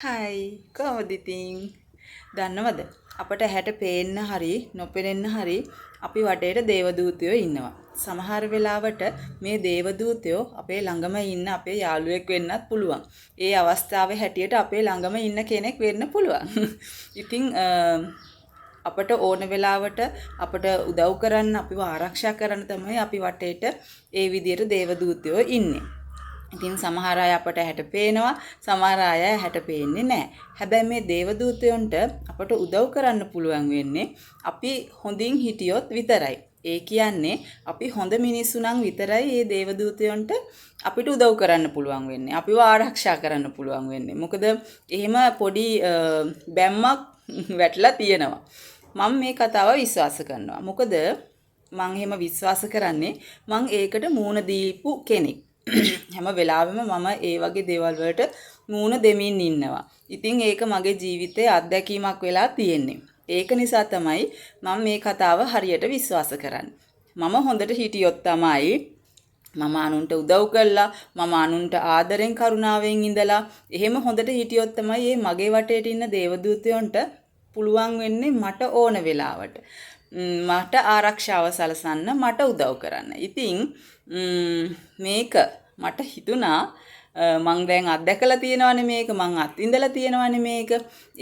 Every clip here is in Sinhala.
හයි කොහොමද ඉතින් දන්නවද අපට ඇහැට පේන්න හරි නොපෙනෙන්න හරි අපි වටේට දේවදූතයෝ ඉන්නවා සමහර වෙලාවට මේ දේවදූතයෝ අපේ ළඟම ඉන්න අපේ යාළුවෙක් වෙන්නත් පුළුවන් ඒ අවස්ථාවේ හැටියට අපේ ළඟම ඉන්න කෙනෙක් වෙන්න පුළුවන් ඉතින් අපට ඕන වෙලාවට අපට උදව් කරන්න අපිව ආරක්ෂා කරන්න තමයි අපි වටේට ඒ විදියට දේවදූතයෝ ඉන්නේ ඉතින් සමහර අය අපට ඇහැට පේනවා සමහර අය ඇහැට පේන්නේ නැහැ. හැබැයි මේ දේවදූතයන්ට අපට උදව් කරන්න පුළුවන් වෙන්නේ අපි හොඳින් හිටියොත් විතරයි. ඒ කියන්නේ අපි හොඳ මිනිස්සු නම් විතරයි මේ දේවදූතයන්ට අපිට උදව් කරන්න පුළුවන් වෙන්නේ. අපිව ආරක්ෂා කරන්න පුළුවන් වෙන්නේ. මොකද එහෙම පොඩි බැම්මක් වැටලා තියෙනවා. මම මේ කතාව විශ්වාස කරනවා. මොකද මම එහෙම විශ්වාස කරන්නේ මම ඒකට මූණ දීපු කෙනෙක්. හැම වෙලාවෙම මම ඒ වගේ දේවල් වලට මූණ දෙමින් ඉන්නවා. ඉතින් ඒක මගේ ජීවිතයේ අත්දැකීමක් වෙලා තියෙන්නේ. ඒක නිසා තමයි මම මේ කතාව හරියට විශ්වාස කරන්නේ. මම හොඳට හිටියොත් තමයි මම අනුන්ට උදව් කළා, මම අනුන්ට ආදරෙන් කරුණාවෙන් ඉඳලා එහෙම හොඳට හිටියොත් තමයි මේ මගේ වටේට ඉන්න දේවදූතයන්ට පුළුවන් වෙන්නේ මට ඕන වෙලාවට. මට ආරක්ෂාව සලසන්න මට උදව් කරන්න. ඉතින් මේක මට හිතුණා මං දැන් අත්දැකලා තියෙනවානේ මේක මං අත්විඳලා තියෙනවානේ මේක.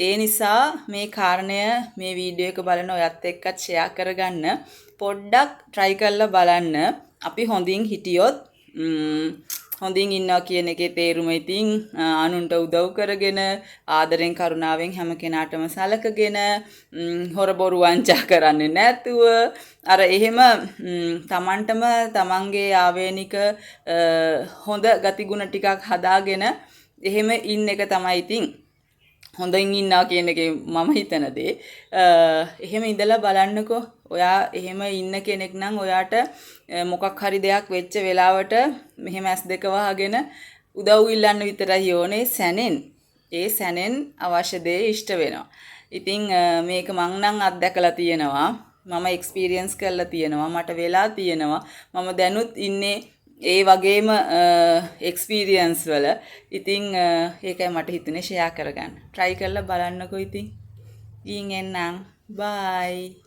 ඒ නිසා මේ කාරණය මේ වීඩියෝ එක බලන ඔයත් එක්කත් ෂෙයා කරගන්න පොඩ්ඩක් try කරලා බලන්න. අපි හොඳින් හිටියොත් හොඳින් ඉන්නවා කියන එකේ තේරුම ඉතින් අනුන්ට උදව් කරගෙන ආදරෙන් කරුණාවෙන් හැම කෙනාටම සලකගෙන හොර බොරු වංචා කරන්නේ නැතුව අර එහෙම තමන්ටම තමන්ගේ ආවේනික හොඳ ගතිගුණ ටිකක් හදාගෙන එහෙම ඉන්න එක තමයි ඉතින් හොඳින් ඉන්නවා කියන එකේ මම හිතන දේ. එහෙම ඉඳලා බලන්නකෝ. ඔයා එහෙම ඉන්න කෙනෙක් නම් ඔයාට මොකක් හරි දෙයක් වෙච්ච වෙලාවට මෙහෙම ඇස් දෙක වහගෙන උදව් ඉල්ලන්න විතරයි ඕනේ සැනෙන්. ඒ සැනෙන් අවශ්‍ය දේ ඉෂ්ට වෙනවා. ඉතින් මේක මං නම් අත්දැකලා තියෙනවා. මම එක්ස්පීරියන්ස් කරලා තියෙනවා. මට වෙලා තියෙනවා. මම දැනුත් ඉන්නේ ඒ වගේම එක්ස්පීරියන්ස් වල. ඉතින් ඒකයි මට හිතුනේ ෂෙයා කරගන්න. try කරලා බලන්නකෝ ඉතින්. ඊන් එන්නම්. bye.